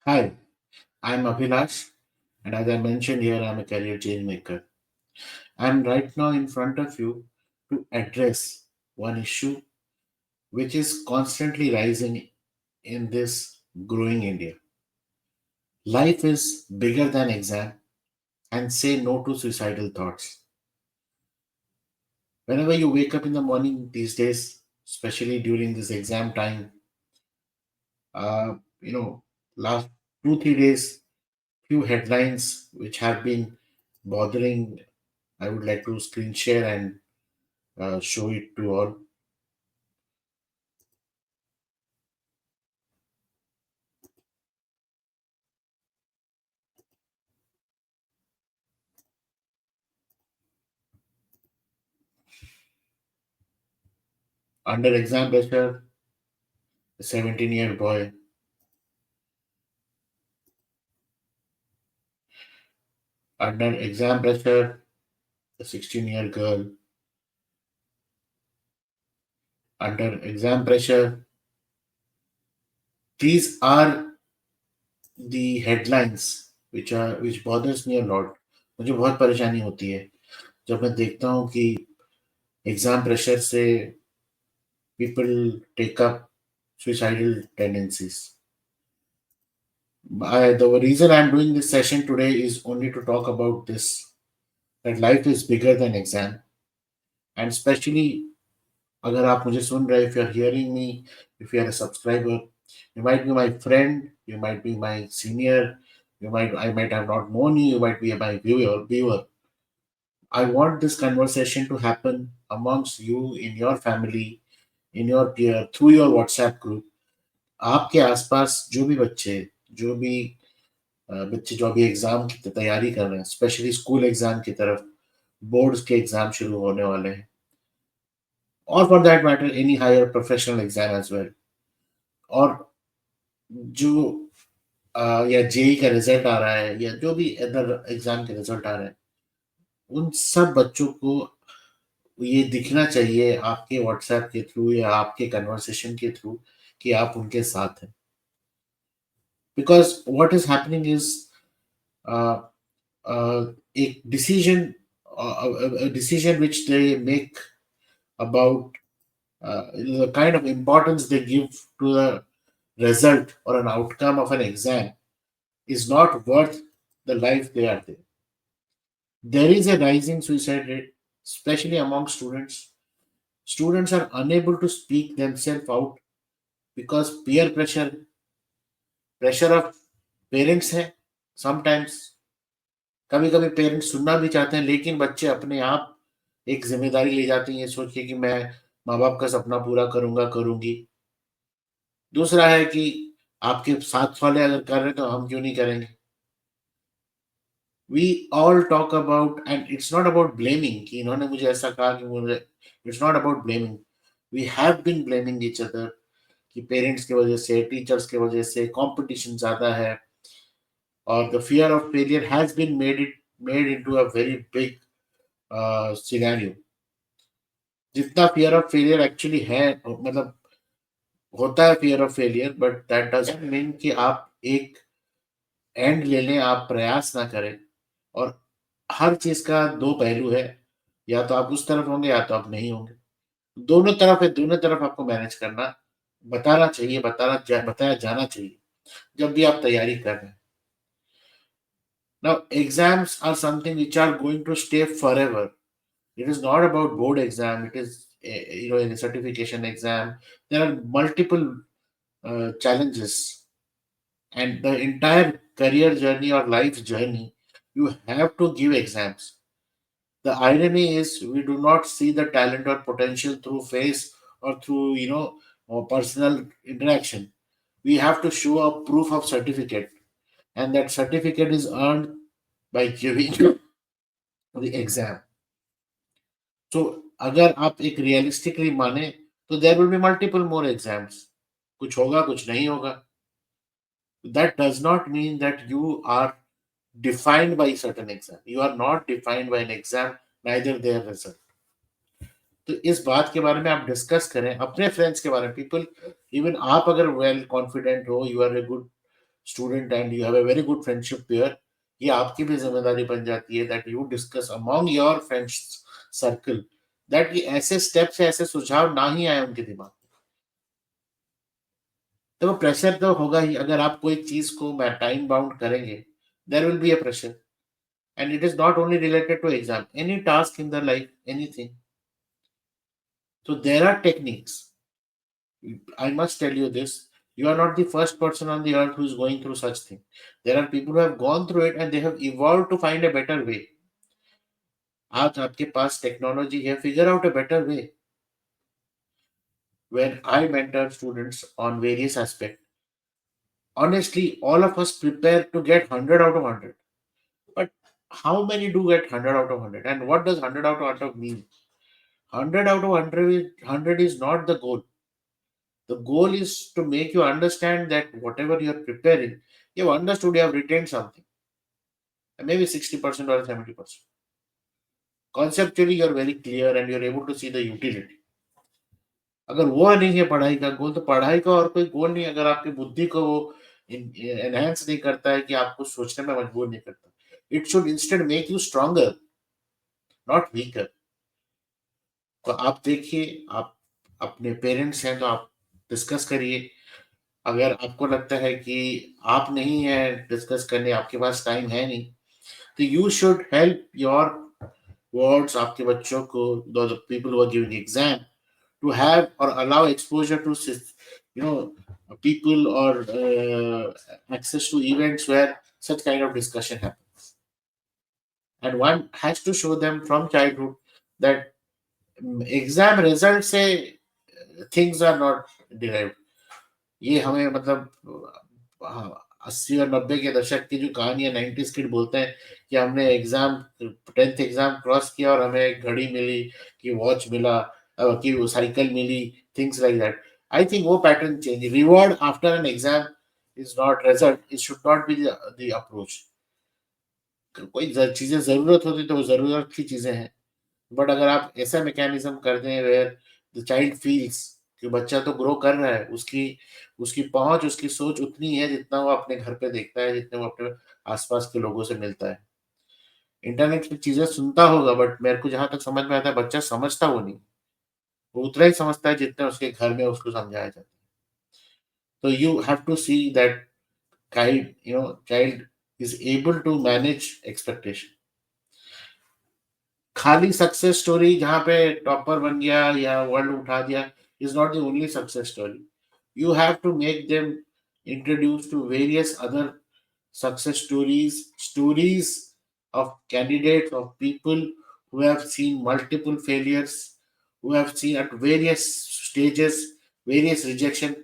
Hi, I'm Abhilash, and as I mentioned here, I'm a career change maker. I'm right now in front of you to address one issue which is constantly rising in this growing India. Life is bigger than exam, and say no to suicidal thoughts. Whenever you wake up in the morning these days, especially during this exam time, uh, you know, last 2 3 days, few headlines which have been bothering. I would like to screen share and show it to all. Under exam pressure, a 17-year boy. Under exam pressure, a 16-year girl. Under exam pressure, these are the headlines which bothers me a lot. मुझे बहुत परेशानी होती है जब मैं देखता हूँ कि एग्जाम प्रेशर से people take up suicidal tendencies. The reason I'm doing this session today is only to talk about this, that life is bigger than exam, and especially अगर आप मुझे सुन रहे, if you are hearing me, if you are a subscriber, you might be my friend, you might be my senior, I might have not known you, you might be my viewer. I want this conversation to happen amongst you, in your family, in your peer, through your WhatsApp group. आपके आसपास जो भी बच्चे, जो भी बच्चे जो अभी एग्जाम की तैयारी कर रहे हैं, स्पेशली स्कूल एग्जाम की तरफ, बोर्ड्स के एग्जाम शुरू होने वाले हैं, और for that matter any higher professional exam as well, और जो या जेई का रिजल्ट आ रहा है या जो भी अदर एग्जाम के रिजल्ट आ रहे हैं, उन सब बच्चों को ये दिखना चाहिए आपके व्हाट्सएप के थ्रू या आपके कन्वर्सेशन के थ्रू कि आप उनके साथ हैं. Because what is happening is एक decision which they make about the kind of importance they give to the result or an outcome of an exam is not worth the life they are there. There is a rising suicide rate, especially among students. Students are unable to speak themselves out because peer pressure, pressure of parents है. Sometimes कभी कभी parents सुनना भी चाहते हैं, लेकिन बच्चे अपने आप एक जिम्मेदारी ले जाते हैं ये सोच के कि मैं माँ बाप का सपना पूरा करूंगा, करूंगी. दूसरा है कि आपके साथ वाले अगर कर रहे हैं तो हम क्यों नहीं करेंगे. We all talk about, and it's not about blaming कि इन्होंने मुझे ऐसा कहा कि मुझे, it's not about blaming. We have been blaming each other कि पेरेंट्स की वजह से, टीचर्स की वजह से कंपटीशन ज़्यादा है, और the fear of failure has been made into a very big scenario. जितना fear of failure एक्चुअली है, मतलब होता है fear of failure, but that doesn't mean कि आप एक एंड ले लें, आप प्रयास ना करें. और हर चीज़ का 2 पहलू है, या तो आप उस तरफ होंगे या तो आप नहीं होंगे. दोनों तरफ है, दोनों तरफ आपको मैनेज करना बताना चाहिए, बताया जाना चाहिए, जब भी आप तैयारी कर रहे हैं. Now, exams are something which are going to stay forever. It is not about board exam, it is a certification exam. There are multiple challenges, and the entire career journey or life journey, you have to give exams. The irony is we do not see the talent or potential through face or through or personal interaction. We have to show a proof of certificate, and that certificate is earned by giving the exam. So अगर आप एक realistically माने, तो there will be multiple more exams. कुछ होगा, कुछ नहीं होगा. That does not mean that you are defined by certain exam. You are not defined by an exam, neither their result. तो इस बात के बारे में आप डिस्कस करें अपने फ्रेंड्स के बारे में. पीपल, इवन आप अगर वेल कॉन्फिडेंट हो, you are a good student and you have a very good friendship pair, ये आपकी भी जिम्मेदारी बन जाती है that you discuss among your friends circle that ये ऐसे steps है, ऐसे सुझाव ना ही आए उनके दिमाग में। तो प्रेशर तो होगा ही, अगर आप कोई चीज को टाइम बाउंड करेंगे, there will be a pressure, and it is not only related to exam, any task in the life, anything. So there are techniques. I must tell you this. You are not the first person on the earth who is going through such thing. There are people who have gone through it and they have evolved to find a better way. आज आपके पास technology है, figure out a better way. When I mentor students on various aspects, honestly, all of us prepare to get 100 out of 100. But how many do get 100 out of 100? And what does 100 out of 100 mean? 100 out of 100 is not the goal. The goal is to make you understand that whatever you are preparing, you have understood, you have retained something. And maybe 60% or 70%. Conceptually, you are very clear and you are able to see the utility. अगर वो नहीं है पढ़ाई का गोल, तो पढ़ाई का और कोई गोल नहीं, अगर आपकी बुद्धि को वो एनहांस नहीं करता है कि आपको सोचने में मजबूर नहीं करता। It should instead make you stronger, not weaker. तो आप देखिए, आप अपने पेरेंट्स हैं तो आप डिस्कस करिए। अगर आपको लगता है कि आप नहीं है डिस्कस करने, आपके पास टाइम है नहीं, तो you should help your words, आपके बच्चों को, the people who are giving exam, to have और allow exposure to you know people or access to events where such kind of discussion happens. And one has to show them from childhood that exam result से things are not derived. ये हमें मतलब हाँ, 80 और 90 के दशक की जो कहानियां 90s किड बोलते हैं कि हमने एग्जाम 10th एग्जाम क्रॉस किया और हमें एक घड़ी मिली, कि वॉच मिला, कि वो साइकिल मिली, things like that. I think वो pattern change, reward after an exam is not result, it should not be the approach. कोई चीजें जरूरत होती तो वो जरूरत की चीजें हैं, बट अगर आप ऐसा मैकेनिज्म कर दें वेयर द चाइल्ड फील्स कि बच्चा तो ग्रो कर रहा है, उसकी उसकी पहुंच, उसकी सोच उतनी है जितना वो अपने घर पे देखता है, जितने वो अपने आसपास के लोगों से मिलता है। इंटरनेट पे चीजें सुनता होगा, बट मेरे को जहां तक समझ में आता है, बच्चा समझता वो नहीं, वो उतना ही समझता है जितना उसके घर में उसको समझाया जाता है। तो you have to see that child is able to manage expectation. खाली सक्सेस स्टोरी जहाँ पे टॉपर बन गया या वर्ल्ड उठा दिया is not the only success story. You have to make them introduced to various other success stories of candidates, of people who have seen multiple failures, who have seen at various stages, various rejection,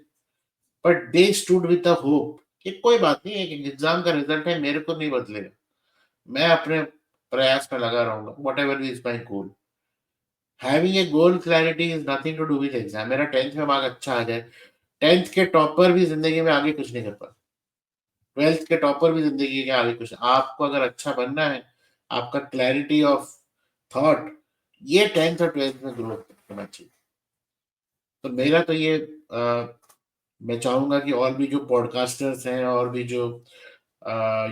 but they stood with a hope कि कोई बात नहीं, एक exam का result है, मेरे को नहीं बदलेगा, मैं अपने प्रयास में लगा रहूंगा, whatever is my goal. Having a goal clarity is nothing to do with exam. मेरा 10th में मार्क अच्छा आ जाए, 10th के टॉपर भी जिंदगी में आगे कुछ नहीं कर पाते, 12th के टॉपर भी जिंदगी के आगे कुछ। आपको अगर अच्छा बनना है, आपका क्लैरिटी ऑफ थॉट ये 10th और 12th में ग्रो होना चाहिए। तो मेरा तो ये मैं चाहूंगा कि और भी जो पॉडकास्टर्स हैं और भी जो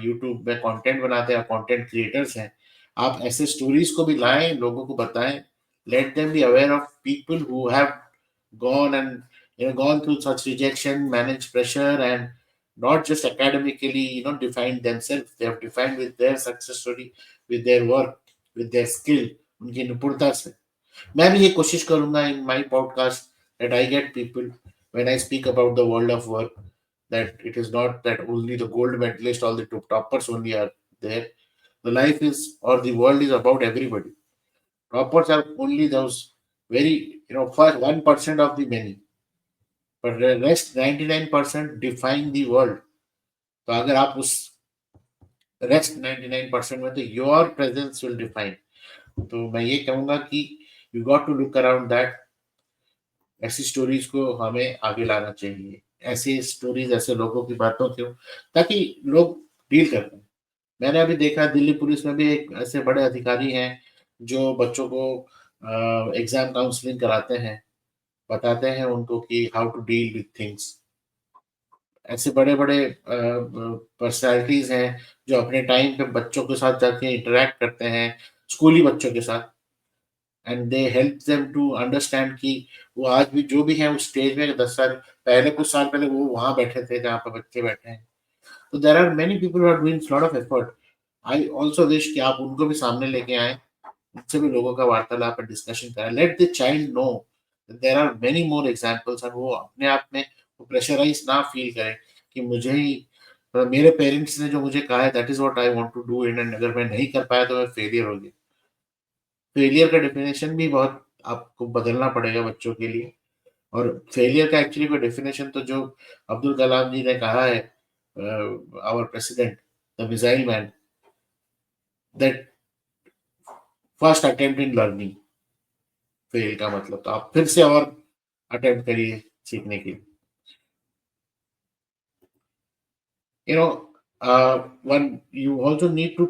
यूट्यूब में कंटेंट बनाते हैं, कंटेंट क्रिएटर्स हैं, आप ऐसे स्टोरीज को भी लाएं, लोगों को बताएं, let them be aware of people who have gone and gone through such rejection, managed pressure, and not just academically defined themselves. They have defined with their success story, with their work, with their skill, उनकी निपुणता से। मैं भी ये कोशिश करूंगा in my podcast that I get people when I speak about the world of work, that it is not that only the gold medalist, all the toppers only are there. The life is, or the world is about everybody. Toppers are only those very, first 1% of the many, but the rest 99% define the world. तो अगर आप उस rest 99% में, तो your presence will define. तो मैं ये कहूंगा कि you got to look around that. ऐसी स्टोरीज को हमें आगे लाना चाहिए, ऐसी स्टोरीज, ऐसे लोगों की बातों को, ताकि लोग डील कर पाए। मैंने अभी देखा दिल्ली पुलिस में भी एक ऐसे बड़े अधिकारी हैं जो बच्चों को एग्जाम काउंसलिंग कराते हैं, बताते हैं उनको कि how to deal with things. ऐसे बड़े बड़े पर्सनालिटीज हैं जो अपने टाइम पे बच्चों के साथ जाके इंटरेक्ट करते हैं, स्कूली बच्चों के साथ, and they help them to understand कि वो आज भी जो भी है उस स्टेज में 10 साल पहले, कुछ साल पहले वो वहां बैठे थे जहाँ पर बच्चे बैठे हैं। तो there are many people who are doing lot of effort. I also wish कि आप उनको भी सामने लेके आए, उनसे भी लोगों का वार्तालाप और डिस्कशन करें। Let the child know there are many more examples, और वो अपने आप में वो प्रेशराइज ना फील करें कि मुझे ही मेरे पेरेंट्स ने जो मुझे कहा है that is what I want to do in, and अगर मैं नहीं कर पाया तो मैं फेलियर हो गया। फेलियर का डेफिनेशन भी बहुत आपको बदलना पड़ेगा बच्चों के लिए। और फेलियर का एक्चुअली कोई डेफिनेशन तो जो अब्दुल कलाम जी ने कहा है, our president, the missile man, that first attempt in learning. Fail का मतलब तो आप फिर से और अटेम्प्ट करिए सीखने की। You know, one you also need to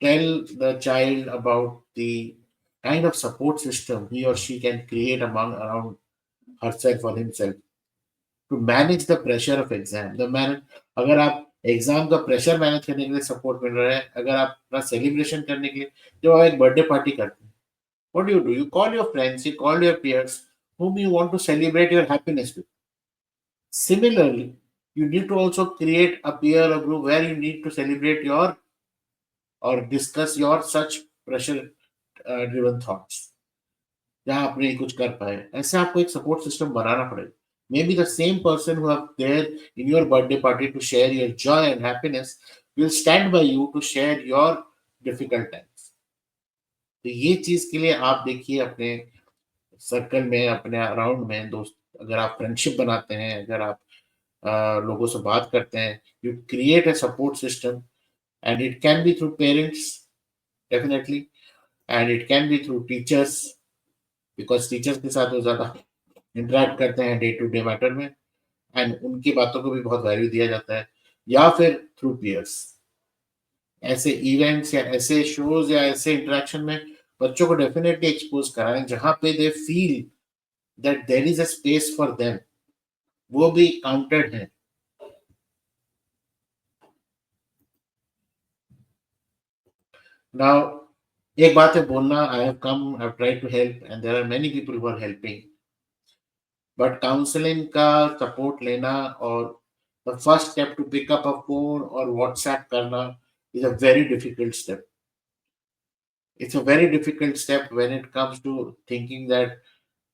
tell the child about the kind of support system he or she can create among around herself or himself to manage the pressure of exam. अगर आप exam का pressure manage करने के लिए support मिल रहा है, अगर आप अपना सेलिब्रेशन करने के लिए, जब आप एक बर्थडे पार्टी करते हैं, what do? You call your friends, you call your peers whom you want to celebrate your happiness with. Similarly, you need to also create a peer or group where you need to celebrate your or discuss your such pressure driven thoughts, जहाँ आप नहीं कुछ कर पाए। ऐसे आपको एक support system बनाना पड़ेगा। Maybe the same person who are there in your birthday party to share your joy and happiness will stand by you to share your difficult times. तो ये चीज के लिए आप देखिए अपने सर्कल में, अपने अराउंड में दोस्त, अगर आप फ्रेंडशिप बनाते हैं, अगर आप लोगों से बात करते हैं, you create a support system, and it can be through parents definitely, and it can be through teachers, because teachers के साथ वो ज़्यादा इंटरेक्ट करते हैं डे टू डे मैटर में, एंड उनकी बातों को भी बहुत वैल्यू दिया जाता है, या फिर थ्रू पीयर्स। ऐसे इवेंट्स या ऐसे शोज या ऐसे इंटरेक्शन में बच्चों को डेफिनेटली एक्सपोज कराएं जहाँ पे they feel that there is a space for them, वो भी काउंटेड है। नाउ एक बात है बोलना, I have come, I have tried to help and there are many people who are helping, but counselling का सपोर्ट लेना और the first step to pick up a phone और व्हाट्सएप करना is a very difficult step. It's a very difficult step when it comes to thinking that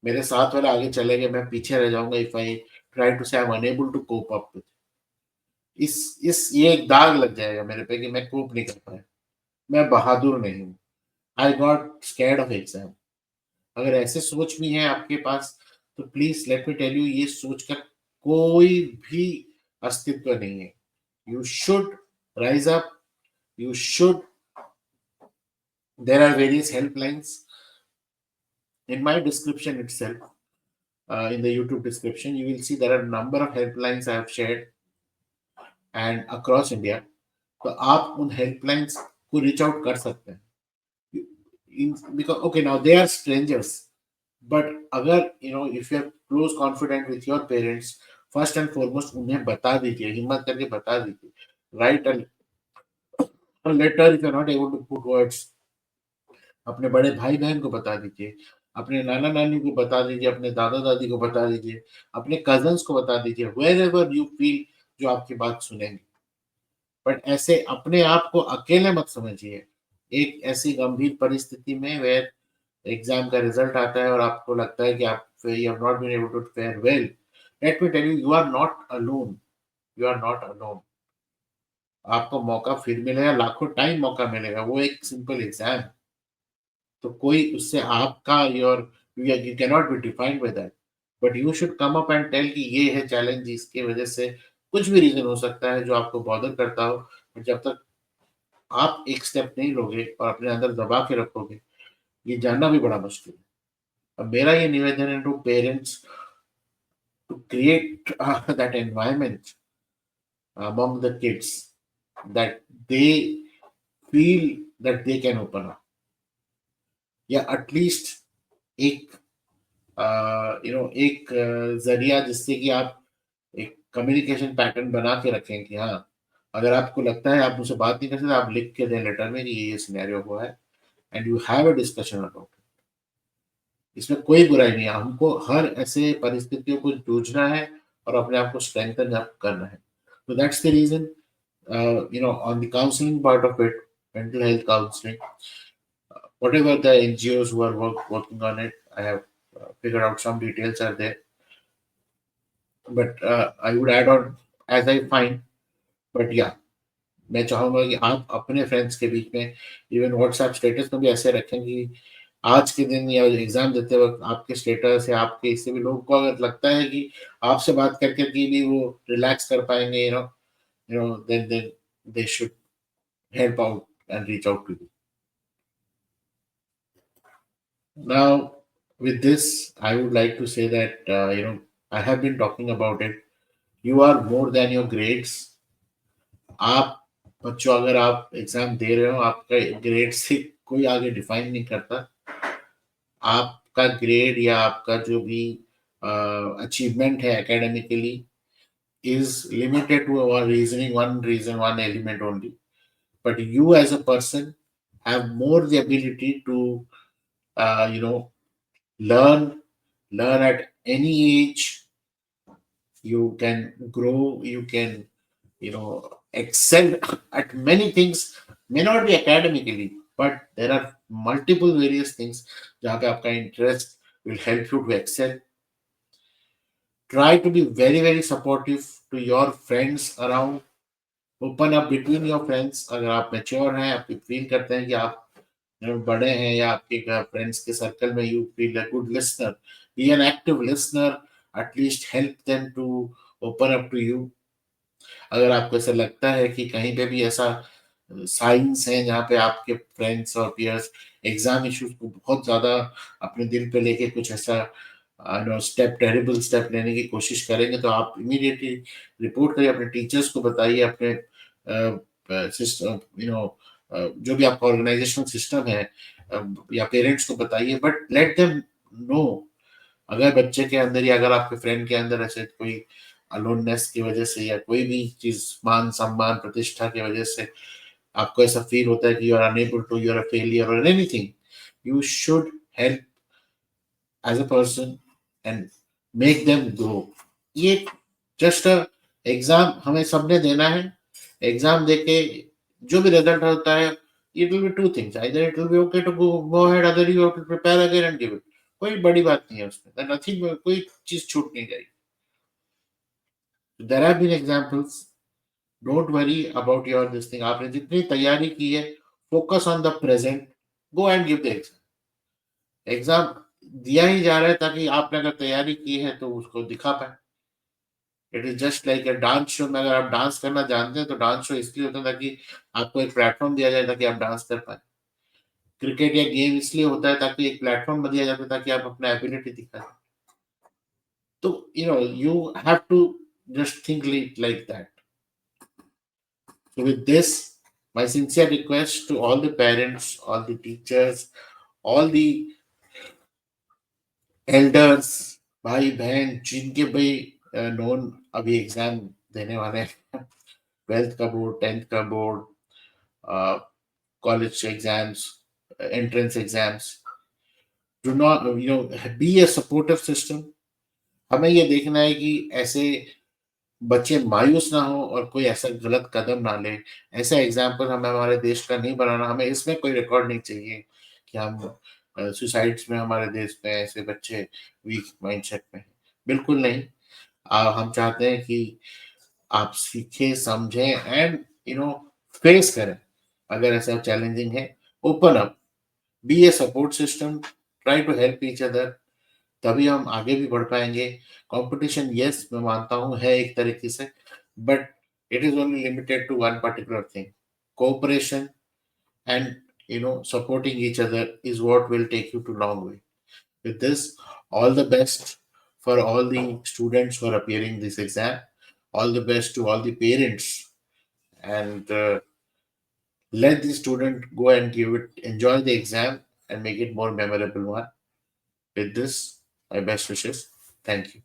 मेरे साथ वाले आगे चले गए, मैं पीछे रह जाऊंगा if I try to say I am unable to cope up with. इस ये एक दाग लग जाएगा मेरे पे कि मैं कोप नहीं कर पाया, मैं बहादुर नहीं हूँ, I got scared of exam. अगर ऐसे सोच भी हैं आपके पास तो please let me tell you, ये सोच का कोई भी अस्तित्व नहीं है। You should rise up, you should, there are various helplines in my description itself, in the YouTube description, you will see there are a number of helplines I have shared and across India. तो आप उन helplines को reach out कर सकते हैं। Because okay now they are strangers, but अगर you know if you are close confident with your parents, first and foremost उन्हें बता दीजिए, हिम्मत करके बता दीजिए, write a letter if you are not able to put words, अपने बड़े भाई बहन को बता दीजिए, अपने नाना नानी को बता दीजिए, अपने दादा दादी को बता दीजिए, अपने कजन्स को बता दीजिए, वेर एवर यू फील जो आपकी बात सुनेंगे। बट ऐसे अपने आप को अकेले मत समझिए। एक ऐसी गंभीर परिस्थिति में वेयर एग्जाम का रिजल्ट आता है और आपको लगता है कि आप you have not been able to fare well, let me tell you, you are not alone, you are not alone. आपको मौका फिर मिलेगा, लाखों टाइम मौका मिलेगा, वो एक सिंपल एग्जाम। तो कोई उससे आपका your you can not be defined by that, but you should come up and tell कि ये है चैलेंज जिसकी वजह से कुछ भी रीजन हो सकता है जो आपको बॉदर करता हो। बट जब तक आप एक स्टेप नहीं लोगे और अपने अंदर दबा के रखोगे, ये जानना भी बड़ा मुश्किल है। अब मेरा ये निवेदन है to parents to create that environment among the kids that they feel that they can open up, या एटलीस्ट एक एक जरिया जिससे कि आप एक कम्युनिकेशन पैटर्न बना के रखें कि हाँ, अगर आपको लगता है आप मुझसे बात नहीं कर सकते, आप लिख के दें लेटर में कि ये सिनेरियो हुआ है and you have a discussion about it. इसमें कोई बुराई नहीं है, हमको हर ऐसे परिस्थितियों को जूझना है और अपने आप को स्ट्रेंथन अप करना है। तो that's the reason, on the counseling part of it, mental health counseling, whatever the NGOs who are working on it, I have figured out some details are there. But I would add on as I find. But yeah, मैं चाहूंगा कि आप अपने friends के बीच में even WhatsApp status में भी ऐसे रखें कि आज के दिन या एग्जाम देते वक्त आपके स्टेटस या आपके इससे भी लोगों को अगर लगता है कि आपसे बात करके कि भी वो रिलैक्स कर पाएंगे, then they should help out and reach out to you. Now, with this, I would like to say that, I have been talking about it. You are more than your grades. आप बच्चों, अगर आप exam दे रहे हो, आपका grade से कोई आगे डिफाइन नहीं करता। आपका ग्रेड या आपका जो भी अचीवमेंट है academically is limited to one reason, one element only. But you as a person have more the ability to you know learn learn at any age. You can grow, you can excel at many things, may not be academically, but there are multiple various things जहाँ पे आपका interest will help you to excel. Try to be very very supportive to your friends around. Open up between your friends. अगर आप mature हैं, आप feel करते हैं कि आप बड़े हैं या आपके फ्रेंड्स के सर्कल में, you feel a good listener, be an active listener, at least help them to open up to you. अगर आपको ऐसा लगता है कि कहीं पे भी ऐसा साइंस है जहाँ पे आपके फ्रेंड्स और पीयर्स एग्जाम इश्यूज को बहुत ज्यादा अपने दिल पे लेके कुछ ऐसा स्टेप, टेरिबल स्टेप लेने की कोशिश करेंगे, तो आप इमीडिएटली रिपोर्ट करिए, अपने टीचर्स को बताइए, अपने सिस्टम, जो भी आपका ऑर्गेनाइजेशनल सिस्टम है, या पेरेंट्स को बताइए, बट लेट देम नो। अगर बच्चे के अंदर या अगर आपके फ्रेंड के अंदर ऐसे कोई अलोननेस की वजह से या कोई भी चीज, मान सम्मान प्रतिष्ठा की वजह से आपको ऐसा फील होता है कि you are unable to, you are a failure और anything, you should help as a person and make them grow. ये जस्ट एग्जाम हमें सबने देना है। एग्जाम देके जो भी रिजल्ट होता है, it will be two things, either it will be okay to go ahead, other you have to prepare again and give it. कोई बड़ी बात नहीं है उसमें, नथिंग, कोई चीज छूट नहीं जाएगी। There have been examples. Don't worry about your this thing. आपने जितनी तैयारी की है, focus on the present, go and give the exam. Exam दिया ही जा रहा है ताकि आपने अगर तैयारी की है तो उसको दिखा पाए। It is just like a dance show में, अगर आप डांस करना जानते हैं तो डांस शो इसलिए होता है ताकि आपको एक प्लेटफॉर्म दिया जाए ताकि आप डांस कर पाए। क्रिकेट या गेम इसलिए होता है ताकि एक प्लेटफॉर्म दिया जाता है ताकि आप अपना एबिलिटी दिखाएं। तो you have to just think like that. So with this, my sincere request to all the parents, all the teachers, all the elders, भाई बहन जिनके भाई नॉन अभी एग्जाम देने वाले हैं, 12th का बोर्ड, 10th का board, college exams, entrance exams, do not be A supportive system. हमें ये देखना है कि ऐसे बच्चे मायूस ना हो और कोई ऐसा गलत कदम ना ले। ऐसा एग्जाम्पल हमें हमारे देश का नहीं बनाना। हमें इसमें कोई रिकॉर्ड नहीं चाहिए कि हम सुसाइड्स में हमारे देश में ऐसे बच्चे वीक माइंडसेट में हैं। बिल्कुल नहीं। हम चाहते हैं कि आप सीखें, समझें एंड फेस करें। अगर ऐसा चैलेंजिंग है, open up, be a support system, try to help each other, तभी हम आगे भी बढ़ पाएंगे। कंपटीशन, यस, मैं मानता हूँ है एक तरीके से, but it is only limited to one particular thing. Cooperation and supporting each other is what will take you to long way. With this, all the best for all the students who are appearing this exam. All the best to all the parents, and let the student go and give it, enjoy the exam and make it more memorable one. With this, my best wishes. Thank you.